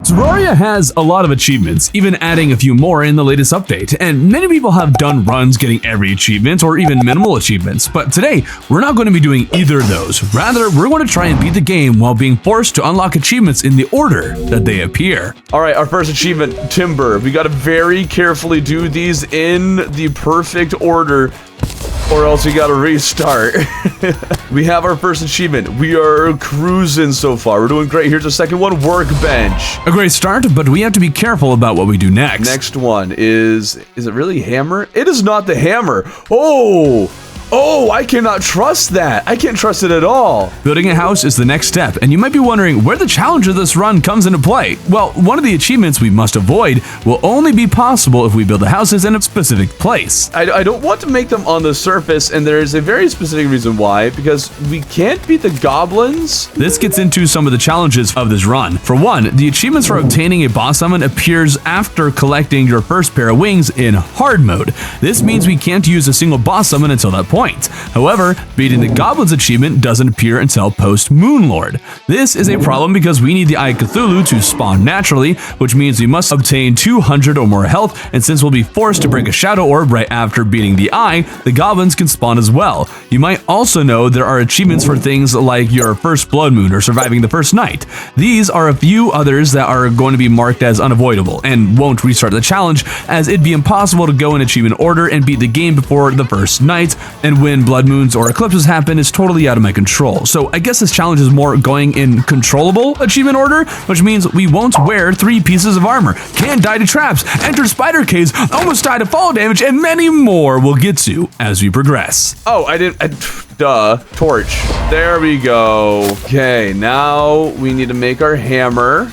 Terraria has a lot of achievements, even adding a few more in the latest update, and many people have done runs getting every achievement or even minimal achievements, but today we're not going to be doing either of those. Rather, we're going to try and beat the game while being forced to unlock achievements in the order that they appear. All right, our first achievement, Timber. We got to very carefully do these in the perfect order, or else we gotta restart. We have our first achievement. We are cruising so far. We're doing great. Here's the second one, Workbench. A great start, but we have to be careful about what we do next. Next one is it really Hammer? It is not the Hammer. Oh, I cannot trust that. I can't trust it at all. Building a house is the next step, and you might be wondering where the challenge of this run comes into play. Well, one of the achievements we must avoid will only be possible if we build the houses in a specific place. I don't want to make them on the surface, and there is a very specific reason why, because we can't beat the goblins. This gets into some of the challenges of this run. For one, the achievements for obtaining a boss summon appears after collecting your first pair of wings in hard mode. This means we can't use a single boss summon until that point. However, beating the Goblins achievement doesn't appear until post Moonlord. This is a problem because we need the Eye of Cthulhu to spawn naturally, which means we must obtain 200 or more health, and since we'll be forced to break a Shadow Orb right after beating the Eye, the Goblins can spawn as well. You might also know there are achievements for things like your first Blood Moon or surviving the first night. These are a few others that are going to be marked as unavoidable and won't restart the challenge, as it'd be impossible to go in achievement order and beat the game before the first night, and when blood moons or eclipses happen is totally out of my control. So I guess this challenge is more going in controllable achievement order, which means we won't wear 3 pieces of armor, can't die to traps, enter spider caves, almost die to fall damage, and many more we'll get to as we progress. Oh, torch. There we go. Okay, now we need to make our hammer.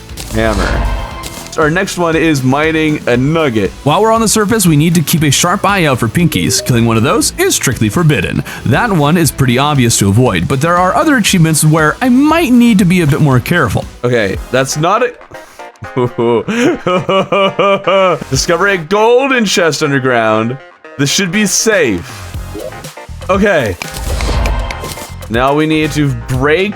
Our next one is mining a nugget. While we're on the surface, we need to keep a sharp eye out for pinkies. Killing one of those is strictly forbidden. That one is pretty obvious to avoid, but there are other achievements where I might need to be a bit more careful. Okay, that's not it. Discover a golden chest underground. This should be safe. Okay. Now we need to break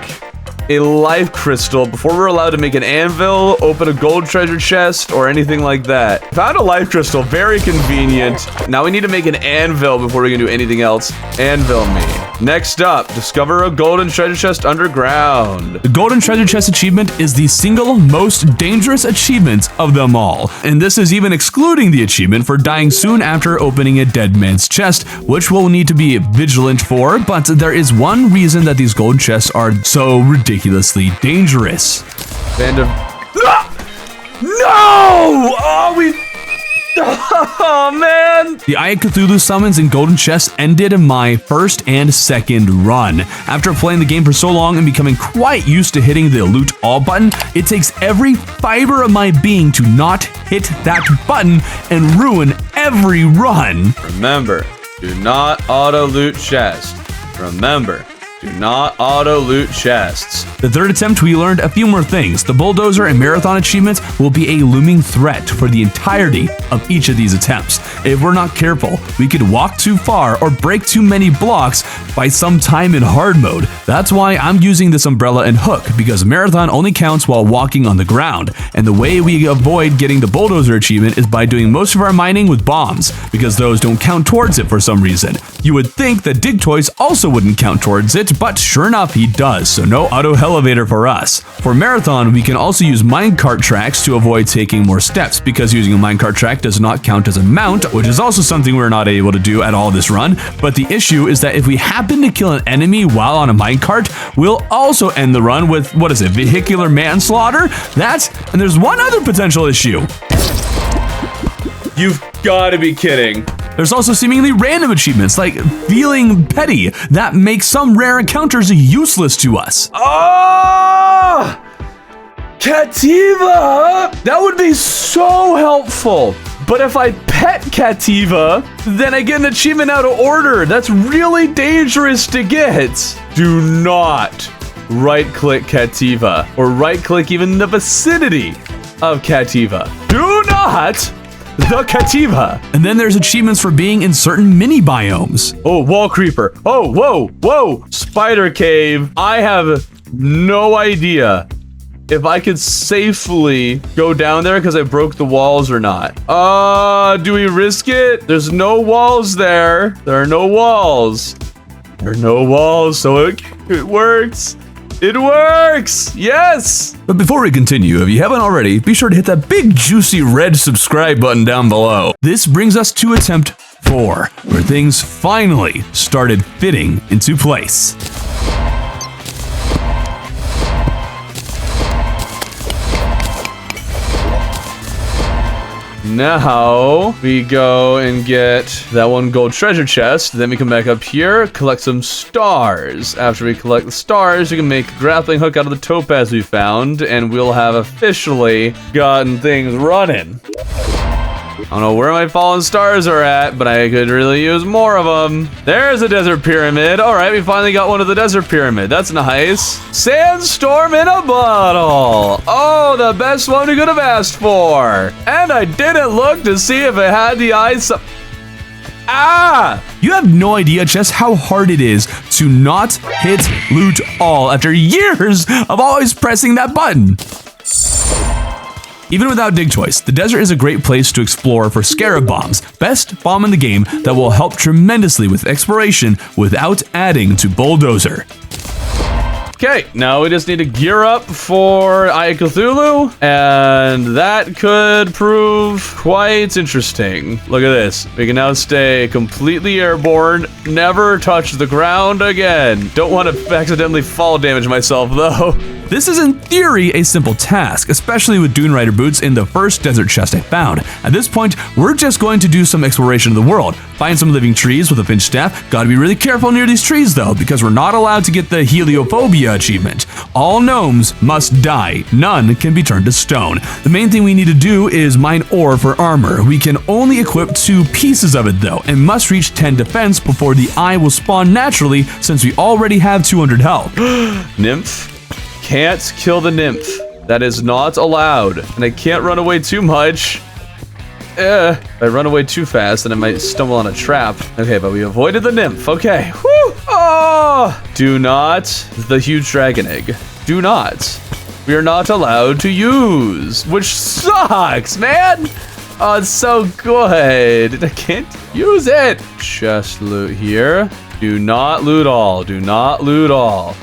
a life crystal before we're allowed to make an anvil, open a gold treasure chest, or anything like that. Found a life crystal, very convenient. Now we need to make an anvil before we can do anything else. Anvil me. Next up, discover a golden treasure chest underground. The golden treasure chest achievement is the single most dangerous achievement of them all. And this is even excluding the achievement for dying soon after opening a dead man's chest, which we'll need to be vigilant for, but there is one reason that these gold chests are so ridiculously dangerous. Oh man! The Eye of Cthulhu summons and golden chests ended my first and second run. After playing the game for so long and becoming quite used to hitting the loot all button, it takes every fiber of my being to not hit that button and ruin every run. Remember, do not auto loot chest. Remember, do not auto-loot chests. The third attempt, we learned a few more things. The Bulldozer and Marathon achievements will be a looming threat for the entirety of each of these attempts. If we're not careful, we could walk too far or break too many blocks by some time in hard mode. That's why I'm using this umbrella and hook, because Marathon only counts while walking on the ground. And the way we avoid getting the Bulldozer achievement is by doing most of our mining with bombs, because those don't count towards it for some reason. You would think that Dig Toys also wouldn't count towards it, but sure enough, he does, so no auto elevator for us. For Marathon, we can also use minecart tracks to avoid taking more steps, because using a minecart track does not count as a mount, which is also something we're not able to do at all this run. But the issue is that if we happen to kill an enemy while on a minecart, we'll also end the run with, vehicular manslaughter? And there's one other potential issue. You've gotta be kidding. There's also seemingly random achievements, like feeling petty, that make some rare encounters useless to us. Oh! Cativa! That would be so helpful. But if I pet Cativa, then I get an achievement out of order. That's really dangerous to get. Do not right-click Cativa, or right-click even the vicinity of Cativa. Do not! The Cativa. And then there's achievements for being in certain mini biomes. Oh, wall creeper. Oh, whoa. Spider cave. I have no idea if I could safely go down there because I broke the walls or not. Do we risk it? There's no walls there. There are no walls. There are no walls, so it works. It works! Yes! But before we continue, if you haven't already, be sure to hit that big juicy red subscribe button down below. This brings us to attempt 4, where things finally started fitting into place. Now we go and get that 1 gold treasure chest. Then we come back up here, collect some stars. After we collect the stars, we can make a grappling hook out of the topaz we found, and we'll have officially gotten things running. I don't know where my fallen stars are at, but I could really use more of them. There's a desert pyramid. All right, we finally got one of the desert pyramid. That's nice. Sandstorm in a bottle. Oh, the best one we could have asked for. And I didn't look to see if it had the eyes. Ah! You have no idea just how hard it is to not hit loot all after years of always pressing that button. Even without dig choice, the desert is a great place to explore for scarab bombs, best bomb in the game that will help tremendously with exploration without adding to bulldozer. Okay, now we just need to gear up for Eye of Cthulhu, and that could prove quite interesting. Look at this. We can now stay completely airborne, never touch the ground again. Don't want to accidentally fall damage myself, though. This is in theory a simple task, especially with Dune Rider boots in the first desert chest I found. At this point, we're just going to do some exploration of the world. Find some living trees with a finch staff. Gotta be really careful near these trees though, because we're not allowed to get the heliophobia achievement. All gnomes must die. None can be turned to stone. The main thing we need to do is mine ore for armor. We can only equip 2 pieces of it though, and must reach 10 defense before the eye will spawn naturally since we already have 200 health. Nymph? Can't kill the nymph. That is not allowed. And I can't run away too much. If I run away too fast, then I might stumble on a trap. Okay, but we avoided the nymph. Okay. Woo! Oh! Do not the huge dragon egg. Do not. We are not allowed to use, which sucks, man. Oh, it's so good. I can't use it. Just loot here. Do not loot all. Do not loot all.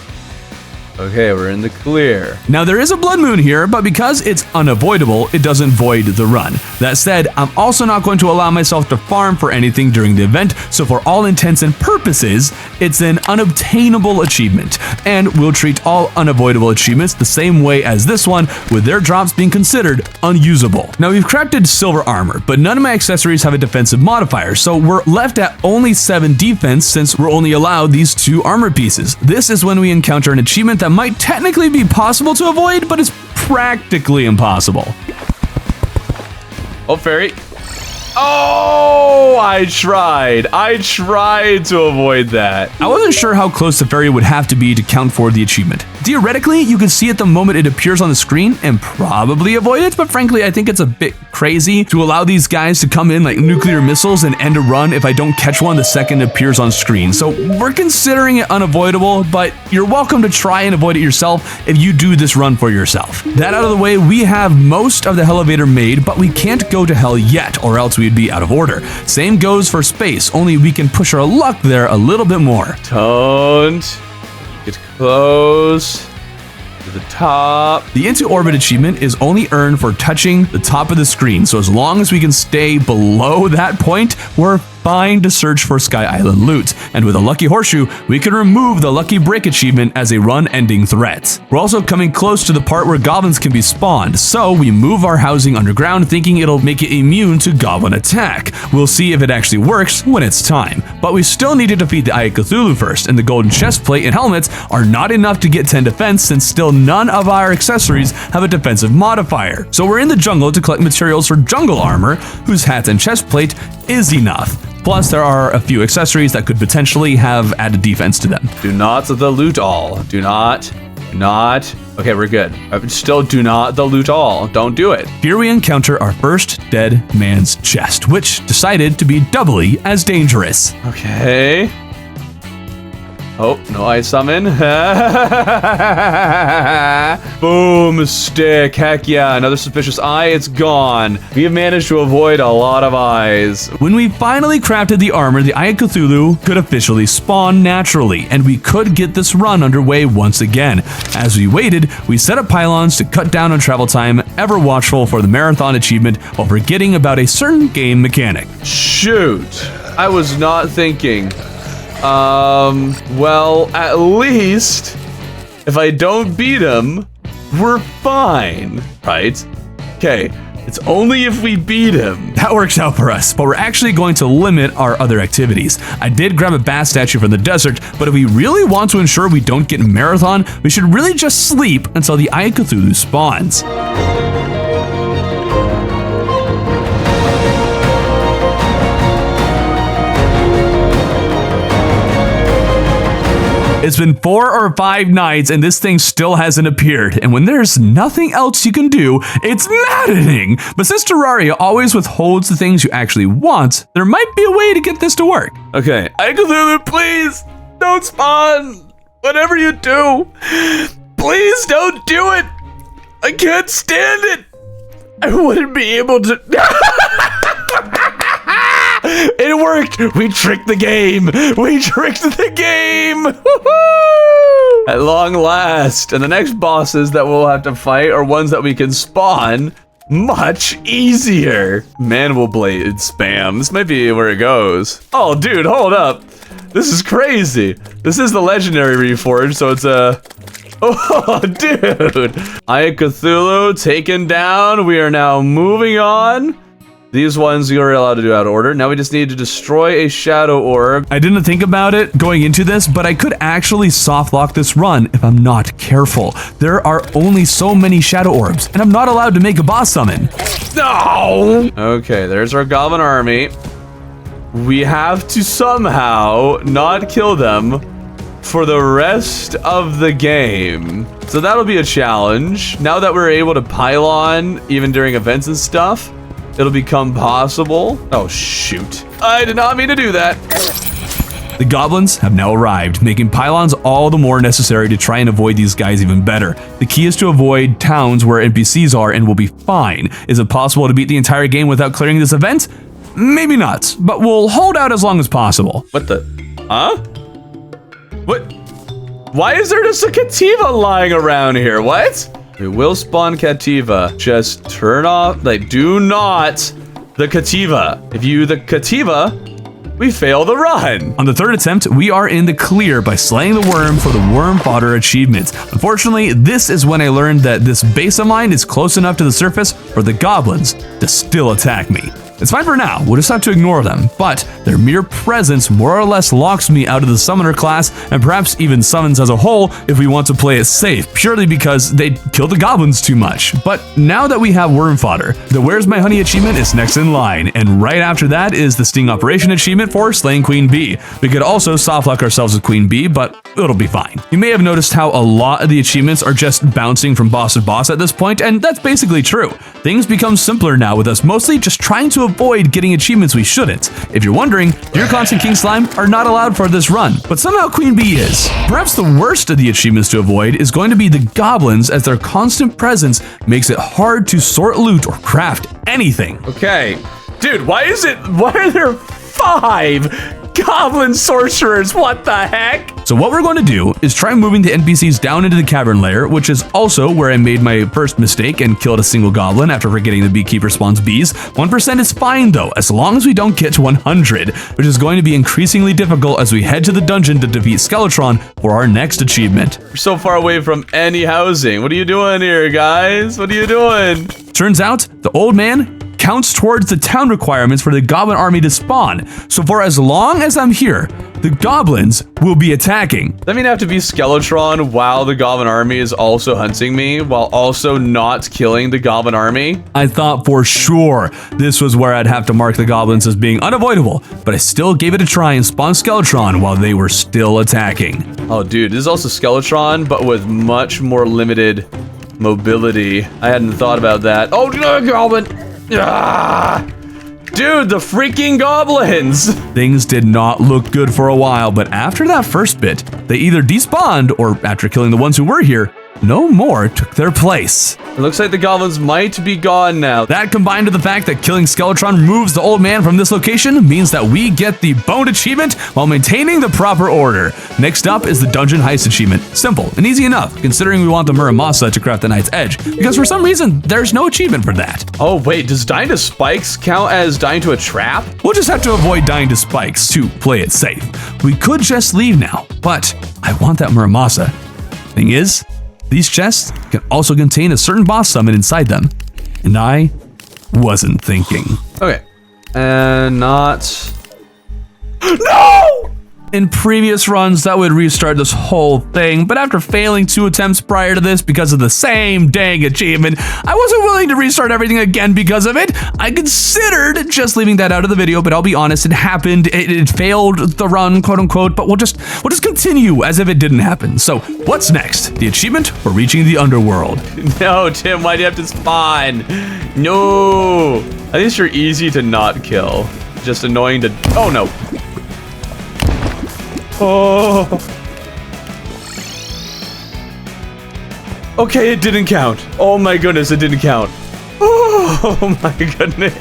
Okay, we're in the clear. Now there is a blood moon here, but because it's unavoidable, it doesn't void the run. That said, I'm also not going to allow myself to farm for anything during the event, so for all intents and purposes, it's an unobtainable achievement. And we'll treat all unavoidable achievements the same way as this one, with their drops being considered unusable. Now we've crafted silver armor, but none of my accessories have a defensive modifier, so we're left at only 7 defense since we're only allowed these 2 armor pieces. This is when we encounter an achievement that might technically be possible to avoid, but it's practically impossible. Oh, fairy. Oh, I tried to avoid that. I wasn't sure how close the fairy would have to be to count for the achievement. Theoretically, you can see it the moment it appears on the screen and probably avoid it, but frankly, I think it's a bit crazy to allow these guys to come in like nuclear missiles and end a run if I don't catch one the second it appears on screen. So we're considering it unavoidable, but you're welcome to try and avoid it yourself if you do this run for yourself. That out of the way, we have most of the elevator made, but we can't go to hell yet, or else we'd be out of order. Same goes for space, only we can push our luck there a little bit more. Don't get close to the top. The Into Orbit achievement is only earned for touching the top of the screen, so as long as we can stay below that point, we're fine to search for Sky Island loot, and with a lucky horseshoe, we can remove the lucky break achievement as a run-ending threat. We're also coming close to the part where goblins can be spawned, so we move our housing underground thinking it'll make it immune to goblin attack. We'll see if it actually works when it's time, but we still need to defeat the Eye of Cthulhu first, and the golden chest plate and helmets are not enough to get 10 defense since still none of our accessories have a defensive modifier. So we're in the jungle to collect materials for jungle armor, whose hat and chest plate is enough. Plus, there are a few accessories that could potentially have added defense to them. Do not the loot all. Do not. Okay, we're good. Still do not the loot all. Don't do it. Here we encounter our first dead man's chest, which decided to be doubly as dangerous. Okay. Oh, no ice summon. Boom, stick. Heck yeah, another suspicious eye. It's gone. We have managed to avoid a lot of eyes. When we finally crafted the armor, the Eye of Cthulhu could officially spawn naturally, and we could get this run underway once again. As we waited, we set up pylons to cut down on travel time, ever watchful for the marathon achievement while forgetting about a certain game mechanic. Shoot, I was not thinking. Well, at least if I don't beat him, we're fine, right? Okay, it's only if we beat him. That works out for us, but we're actually going to limit our other activities. I did grab a bat statue from the desert, but if we really want to ensure we don't get marathon, we should really just sleep until the Eye of Cthulhu spawns. It's been 4 or 5 nights and this thing still hasn't appeared, and when there's nothing else you can do, it's maddening! But since Terraria always withholds the things you actually want, there might be a way to get this to work. Okay, Eye of Cthulhu, please don't spawn! Whatever you do, please don't do it! I can't stand it! I wouldn't be able to... It worked! We tricked the game! We tricked the game! Woohoo! At long last. And the next bosses that we'll have to fight are ones that we can spawn much easier. Mandible Blade spam. This might be where it goes. Oh, dude, hold up. This is crazy. This is the legendary reforged, so it's a... Oh, dude. Eye of Cthulhu taken down. We are now moving on. These ones you're allowed to do out of order. Now we just need to destroy a shadow orb. I didn't think about it going into this, but I could actually soft lock this run if I'm not careful. There are only so many shadow orbs, and I'm not allowed to make a boss summon. No! Okay, there's our goblin army. We have to somehow not kill them for the rest of the game. So that'll be a challenge. Now that we're able to pylon, even during events and stuff, it'll become possible. Oh, shoot. I did not mean to do that. The goblins have now arrived, making pylons all the more necessary to try and avoid these guys even better. The key is to avoid towns where NPCs are and we'll be fine. Is it possible to beat the entire game without clearing this event? Maybe not, but we'll hold out as long as possible. What the? Huh? What? Why is there just a Kativa lying around here? What? We will spawn Kativa. Just turn off, like, do not the Kativa. If you the Kativa, we fail the run. On the third attempt, we are in the clear by slaying the worm for the worm fodder achievement. Unfortunately, this is when I learned that this base of mine is close enough to the surface for the goblins to still attack me. It's fine for now, we'll just have to ignore them, but their mere presence more or less locks me out of the summoner class, and perhaps even summons as a whole if we want to play it safe, purely because they kill the goblins too much. But now that we have worm fodder, the Where's My Honey achievement is next in line, and right after that is the Sting Operation achievement for slaying Queen Bee. We could also softlock ourselves with Queen Bee, but it'll be fine. You may have noticed how a lot of the achievements are just bouncing from boss to boss at this point, and that's basically true. Things become simpler now with us mostly just trying to avoid getting achievements we shouldn't. If you're wondering, Deer Conch and King Slime are not allowed for this run, but somehow Queen Bee is. Perhaps the worst of the achievements to avoid is going to be the goblins, as their constant presence makes it hard to sort loot or craft anything. Okay, dude, why are there 5 goblin sorcerers? What the heck? So what we're going to do is try moving the NPCs down into the cavern layer, which is also where I made my first mistake and killed a single goblin after forgetting the beekeeper spawns bees. 1% is fine though, as long as we don't get to 100, which is going to be increasingly difficult as we head to the dungeon to defeat Skeletron for our next achievement. We're so far away from any housing. What are you doing here, guys? What are you doing? Turns out, the old man counts towards the town requirements for the goblin army to spawn. So for as long as I'm here, the goblins will be attacking. Does that mean I have to be Skeletron while the goblin army is also hunting me, while also not killing the goblin army? I thought for sure this was where I'd have to mark the goblins as being unavoidable, but I still gave it a try and spawned Skeletron while they were still attacking. Oh dude, this is also Skeletron, but with much more limited mobility. I hadn't thought about that. Oh no, goblin! Ah! Dude, the freaking goblins! Things did not look good for a while, but after that first bit, they either despawned or after killing the ones who were here, no more took their place. It looks like the goblins might be gone now. That combined with the fact that killing Skeletron removes the old man from this location means that we get the boned achievement while maintaining the proper order. Next up is the dungeon heist achievement. Simple and easy enough, considering we want the Muramasa to craft the Knight's Edge, because for some reason, there's no achievement for that. Oh wait, does dying to spikes count as dying to a trap? We'll just have to avoid dying to spikes to play it safe. We could just leave now, but I want that Muramasa. Thing is, these chests can also contain a certain boss summon inside them, and I wasn't thinking. Okay, and not... No! In previous runs, that would restart this whole thing, but after failing 2 attempts prior to this because of the same dang achievement, I wasn't willing to restart everything again because of it. I considered just leaving that out of the video, but I'll be honest, it happened. It failed the run, quote unquote, but we'll just continue as if it didn't happen. So what's next? The achievement for reaching the underworld. No, Tim, why do you have to spawn? No! At least you're easy to not kill. Just annoying to... Oh, no. Oh. Okay, it didn't count. Oh my goodness, it didn't count. Oh my goodness.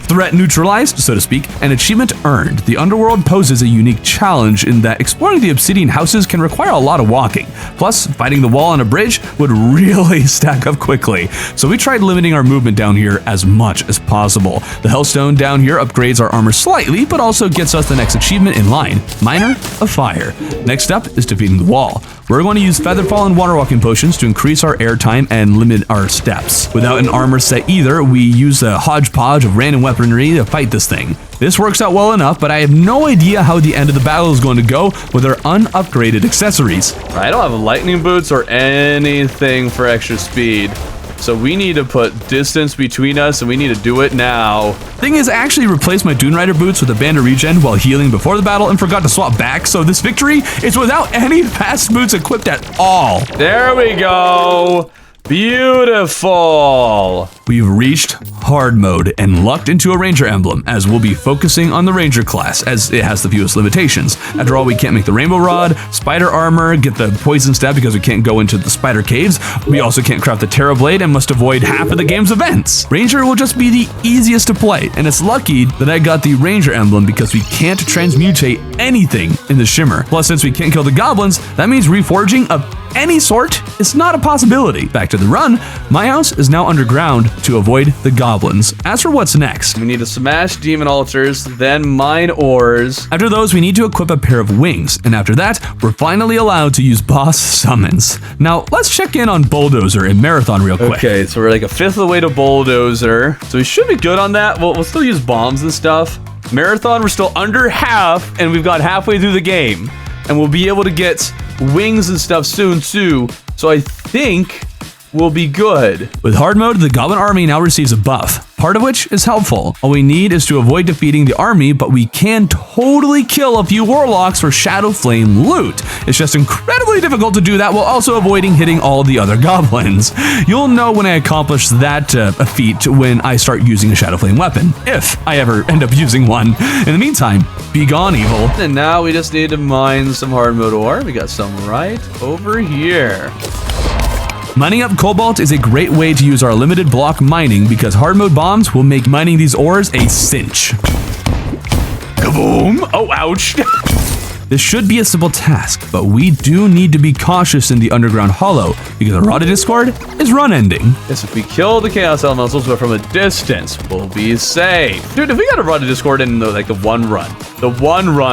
Threat neutralized, so to speak, and achievement earned. The underworld poses a unique challenge in that exploring the obsidian houses can require a lot of walking. Plus, fighting the wall on a bridge would really stack up quickly. So we tried limiting our movement down here as much as possible. The Hellstone down here upgrades our armor slightly, but also gets us the next achievement in line, Miner of Fire. Next up is defeating the wall. We're going to use Featherfall and Water Walking Potions to increase our air time and limit our steps. Without an armor set either, we use a hodgepodge of random weaponry to fight this thing. This works out well enough, but I have no idea how the end of the battle is going to go with our unupgraded accessories. I don't have lightning boots or anything for extra speed. So we need to put distance between us, and we need to do it now. Thing is, I actually replaced my Dune Rider boots with a band of regen while healing before the battle and forgot to swap back, so this victory is without any fast boots equipped at all. There we go. Beautiful. We've reached hard mode and lucked into a ranger emblem, as we'll be focusing on the ranger class as it has the fewest limitations. After all, we can't make the rainbow rod, spider armor, get the poison stab because we can't go into the spider caves. We also can't craft the Terra blade and must avoid half of the game's events. Ranger will just be the easiest to play, and it's lucky that I got the ranger emblem because we can't transmutate anything in the shimmer. Plus, since we can't kill the goblins, that means reforging of any sort is not a possibility. Back to the run, my house is now underground to avoid the goblins. As for what's next, we need to smash demon altars, then mine ores. After those, we need to equip a pair of wings, and after that, we're finally allowed to use boss summons. Now, let's check in on Bulldozer and Marathon real quick. Okay, so we're like a fifth of the way to Bulldozer, so we should be good on that. We'll still use bombs and stuff. Marathon, we're still under half, and we've got halfway through the game. And we'll be able to get wings and stuff soon too, so I think we'll be good. With hard mode, the goblin army now receives a buff, part of which is helpful. All we need is to avoid defeating the army, but we can totally kill a few warlocks for Shadow Flame loot. It's just incredibly difficult to do that while also avoiding hitting all the other goblins. You'll know when I accomplish that feat when I start using a Shadow Flame weapon, if I ever end up using one. In the meantime, be gone, evil. And now we just need to mine some hard mode ore. We got some right over here. Mining up Kobold is a great way to use our limited block mining because hard mode bombs will make mining these ores a cinch. Kaboom! Oh, ouch! This should be a simple task, but we do need to be cautious in the underground hollow because the Rod of Discord is run ending. Yes, if we kill the Chaos Elementals but from a distance, we'll be safe. Dude, if we got a Rod of Discord in the one run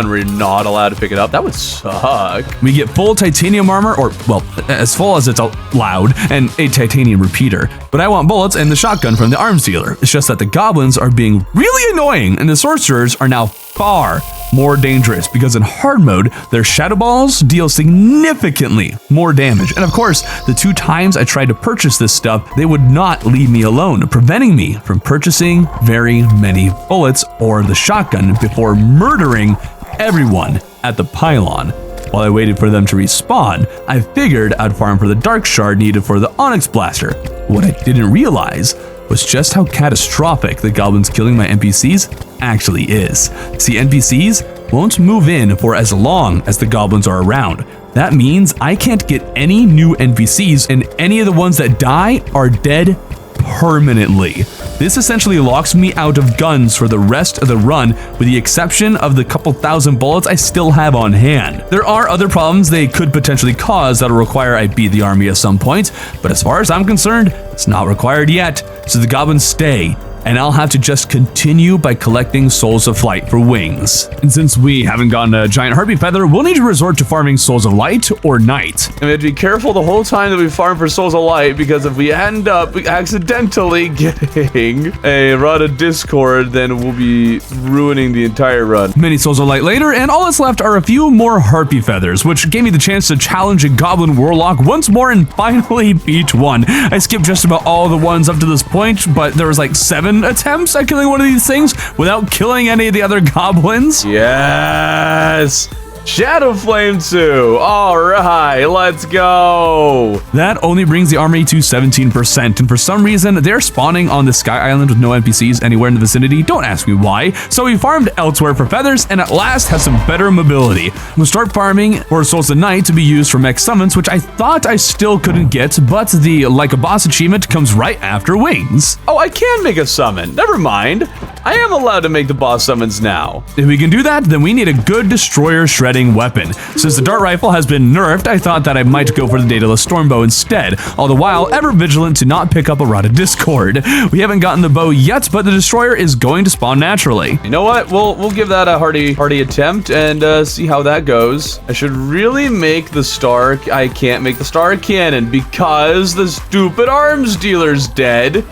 we're not allowed to pick it up, that would suck. We get full titanium armor, or, well, as full as it's allowed, and a titanium repeater. But I want bullets and the shotgun from the arms dealer. It's just that the goblins are being really annoying, and the sorcerers are now far more dangerous because in hard mode, their shadow balls deal significantly more damage. And of course, the 2 times I tried to purchase this stuff, they would not leave me alone, preventing me from purchasing very many bullets or the shotgun before murdering everyone at the Pylon. While I waited for them to respawn, I figured I'd farm for the dark shard needed for the Onyx Blaster. What I didn't realize was just how catastrophic the goblins killing my NPCs actually is. See, NPCs won't move in for as long as the goblins are around. That means I can't get any new NPCs, and any of the ones that die are dead permanently. This essentially locks me out of guns for the rest of the run, with the exception of the couple thousand bullets I still have on hand. There are other problems they could potentially cause that'll require I beat the army at some point, but as far as I'm concerned, it's not required yet, so the goblins stay. And I'll have to just continue by collecting Souls of Flight for wings. And since we haven't gotten a giant harpy feather, we'll need to resort to farming Souls of Light or Night. And we have to be careful the whole time that we farm for Souls of Light, because if we end up accidentally getting a Rod of Discord, then we'll be ruining the entire run. Many Souls of Light later, and all that's left are a few more harpy feathers, which gave me the chance to challenge a goblin warlock once more and finally beat one. I skipped just about all the ones up to this point, but there was like 7 attempts at killing one of these things without killing any of the other goblins. Yes! Shadow Flame 2. All right, let's go. That only brings the army to 17%, and for some reason, they're spawning on the Sky Island with no NPCs anywhere in the vicinity. Don't ask me why. So we farmed elsewhere for feathers, and at last have some better mobility. We'll start farming for Souls of Night to be used for mech summons, which I thought I still couldn't get, but the Like a Boss achievement comes right after wings. Oh, I can make a summon. Never mind. I am allowed to make the boss summons now. If we can do that, then we need a good destroyer shredding weapon. Since the dart rifle has been nerfed, I thought that I might go for the Daedalus Stormbow instead, all the while ever vigilant to not pick up a Rod of Discord. We haven't gotten the bow yet, but the destroyer is going to spawn naturally. You know what? We'll give that a hearty attempt and see how that goes. I should really make the star. I can't make the star cannon because the stupid arms dealer's dead.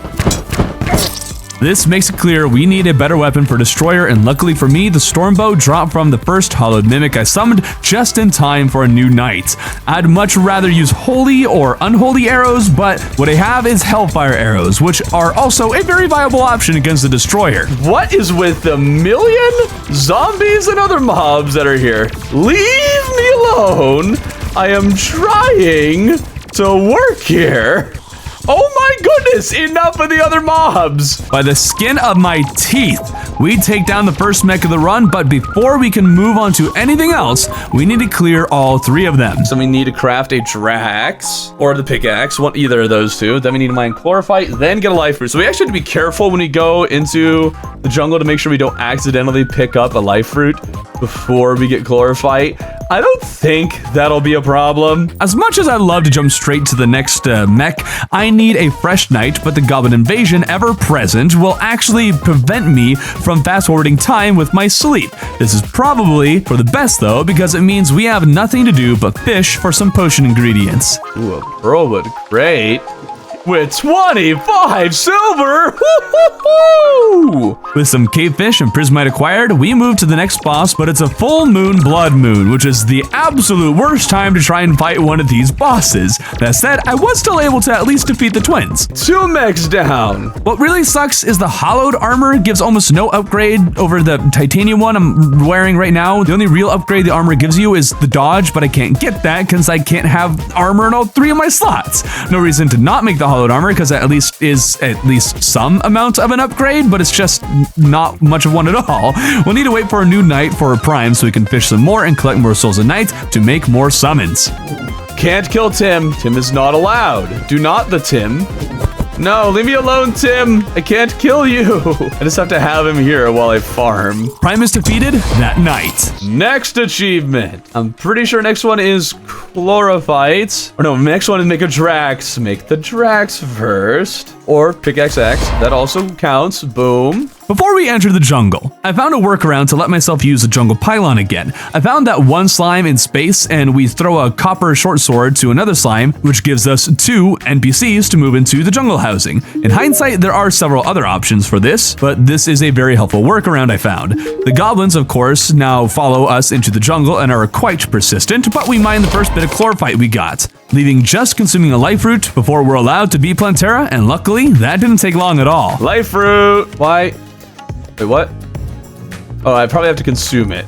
This makes it clear we need a better weapon for Destroyer, and luckily for me, the Stormbow dropped from the first Hollowed Mimic I summoned just in time for a new Knight. I'd much rather use holy or unholy arrows, but what I have is Hellfire arrows, which are also a very viable option against the Destroyer. What is with the million zombies and other mobs that are here? Leave me alone. I am trying to work here. Oh my goodness, enough of the other mobs! By the skin of my teeth, we take down the first mech of the run, but before we can move on to anything else, we need to clear all 3 of them. So we need to craft a Drax, or the pickaxe, either of those 2. Then we need to mine Chlorophyte, then get a life fruit. So we actually have to be careful when we go into the jungle to make sure we don't accidentally pick up a life fruit before we get Chlorophyte. I don't think that'll be a problem. As much as I'd love to jump straight to the next mech, I need a fresh night, but the Goblin Invasion ever present will actually prevent me from fast forwarding time with my sleep. This is probably for the best though, because it means we have nothing to do but fish for some potion ingredients. Ooh, a Pearlwood crate with 25 silver! Woo-hoo-hoo! With some cavefish and prismite acquired, we move to the next boss, but it's a full moon blood moon, which is the absolute worst time to try and fight one of these bosses. That said, I was still able to at least defeat the twins. 2 mechs down. What really sucks is the hollowed armor gives almost no upgrade over the titanium one I'm wearing right now. The only real upgrade the armor gives you is the dodge, but I can't get that because I can't have armor in all 3 of my slots. No reason to not make the hollowed armor, because at least some amount of an upgrade, but it's just not much of one at all. We'll need to wait for a new night for a prime so we can fish some more and collect more Souls of Night to make more summons. Can't kill Tim. Tim is not allowed. Do not the Tim. No, leave me alone, Tim. I can't kill you. I just have to have him here while I farm. Prime is defeated that night. Next achievement. I'm pretty sure next one is Chlorophyte. Or no, next one is make a Drax. Make the Drax first. Or pickaxe X. That also counts. Boom. Before we enter the jungle, I found a workaround to let myself use the jungle pylon again. I found that one slime in space, and we throw a copper short sword to another slime, which gives us 2 NPCs to move into the jungle housing. In hindsight, there are several other options for this, but this is a very helpful workaround I found. The goblins, of course, now follow us into the jungle and are quite persistent, but we mine the first bit of chlorophyte we got, leaving just consuming a life fruit before we're allowed to be Plantera, and luckily, that didn't take long at all. Life fruit. Why? Wait, what? Oh, I probably have to consume it.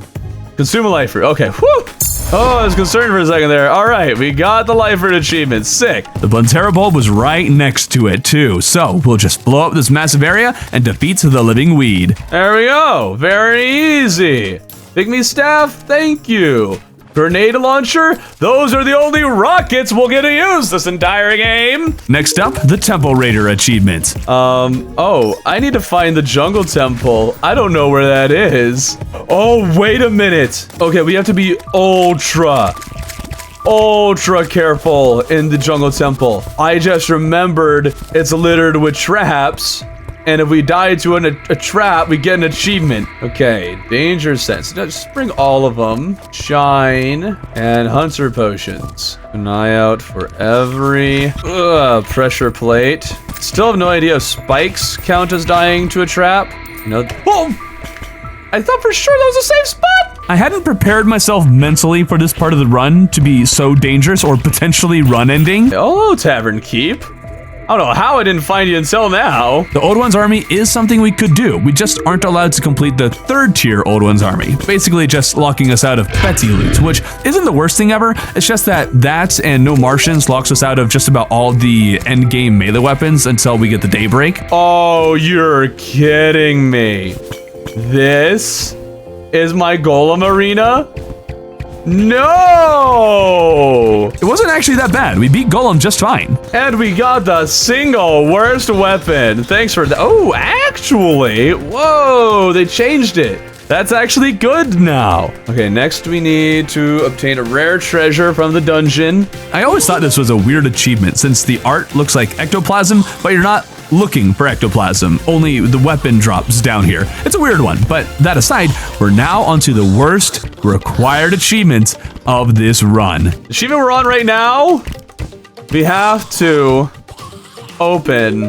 Consume a life fruit. Okay. Whew. Oh, I was concerned for a second there. All right, we got the life fruit achievement. Sick. The Plantera bulb was right next to it too, so we'll just blow up this massive area and defeat the living weed. There we go. Very easy. Pygmy staff, thank you. Grenade launcher, those are the only rockets we'll get to use this entire game. Next up, the Temple Raider achievement. Oh, I need to find the jungle temple. I don't know where that is. Oh, wait a minute. Okay, we have to be ultra careful in the jungle temple. I just remembered it's littered with traps. And if we die to a trap, we get an achievement. Okay, danger sense. Just bring all of them. Shine and hunter potions. An eye out for every pressure plate. Still have no idea if spikes count as dying to a trap. No. Oh! I thought for sure that was a safe spot. I hadn't prepared myself mentally for this part of the run to be so dangerous or potentially run-ending. Oh, Tavern Keep. I don't know how I didn't find you until now. The Old One's Army is something we could do. We just aren't allowed to complete the 3rd tier Old One's Army. Basically just locking us out of Betsy loot, which isn't the worst thing ever. It's just that and no Martians locks us out of just about all the end game melee weapons until we get the Daybreak. Oh, you're kidding me. This is my Golem arena? No! It wasn't actually that bad. We beat Golem just fine. And we got the single worst weapon. Thanks for that. Oh, actually, whoa, they changed it. That's actually good now. Okay, next we need to obtain a rare treasure from the dungeon. I always thought this was a weird achievement since the art looks like ectoplasm, but you're not looking for ectoplasm. Only the weapon drops down here. It's a weird one, but that aside, we're now onto the worst required achievement of this run. The achievement we're on right now, we have to open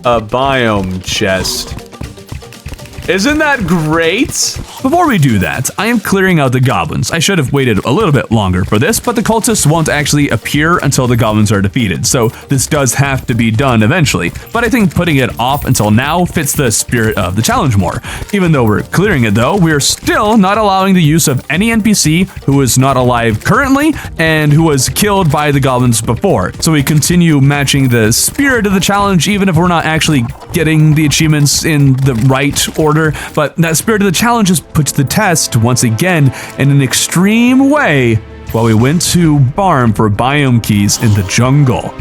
a biome chest. Isn't that great? Before we do that, I am clearing out the goblins. I should have waited a little bit longer for this, but the cultists won't actually appear until the goblins are defeated, so this does have to be done eventually. But I think putting it off until now fits the spirit of the challenge more. Even though we're clearing it though, we're still not allowing the use of any NPC who is not alive currently and who was killed by the goblins before. So we continue matching the spirit of the challenge even if we're not actually getting the achievements in the right order. But that spirit of the challenge is put to the test once again in an extreme way while we went to farm for biome keys in the jungle.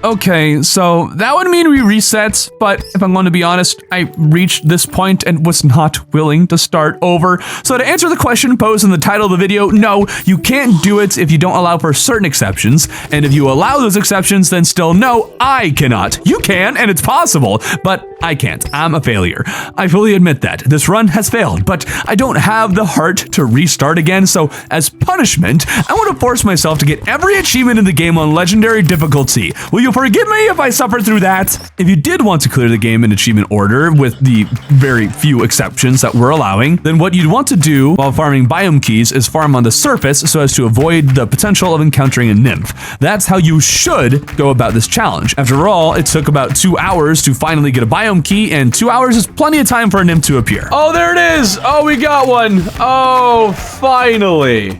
Okay, so that would mean we reset, but if I'm going to be honest, I reached this point and was not willing to start over. So to answer the question posed in the title of the video, no, you can't do it if you don't allow for certain exceptions. And if you allow those exceptions, then still no, I cannot. You can, and it's possible, but I can't. I'm a failure. I fully admit that. This run has failed, but I don't have the heart to restart again, so as punishment, I want to force myself to get every achievement in the game on legendary difficulty. Will you forgive me if I suffer through that? If you did want to clear the game in achievement order with the very few exceptions that we're allowing, then what you'd want to do while farming biome keys is farm on the surface so as to avoid the potential of encountering a nymph. That's how you should go about this challenge. After all, it took about 2 hours to finally get a biome key, and 2 hours is plenty of time for a nymph to appear. Oh, there it is. Oh, we got one. Oh, finally.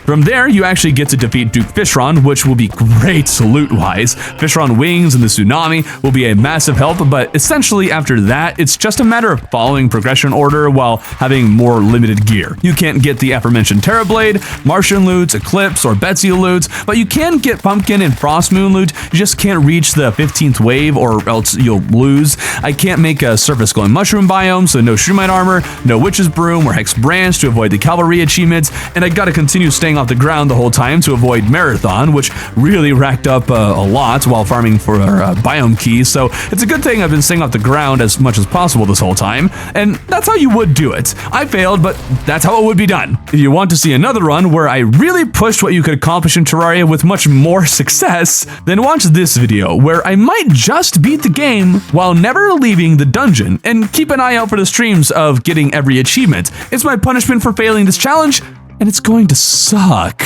From there, you actually get to defeat Duke Fishron, which will be great loot-wise. Fishron wings and the tsunami will be a massive help, but essentially after that, it's just a matter of following progression order while having more limited gear. You can't get the aforementioned Terrablade, Martian loots, Eclipse, or Betsy loots, but you can get Pumpkin and Frost Moon loot. You just can't reach the 15th wave or else you'll lose. I can't make a surface glowing mushroom biome, so no Shroomite armor, no Witch's Broom or Hex Branch to avoid the Cavalry achievements, and I gotta continue staying off the ground the whole time to avoid Marathon, which really racked up a lot while farming for biome keys, so it's a good thing I've been staying off the ground as much as possible this whole time, and that's how you would do it. I failed, but that's how it would be done. If you want to see another run where I really pushed what you could accomplish in Terraria with much more success, then watch this video where I might just beat the game while never leaving the dungeon, and keep an eye out for the streams of getting every achievement. It's my punishment for failing this challenge, and it's going to suck.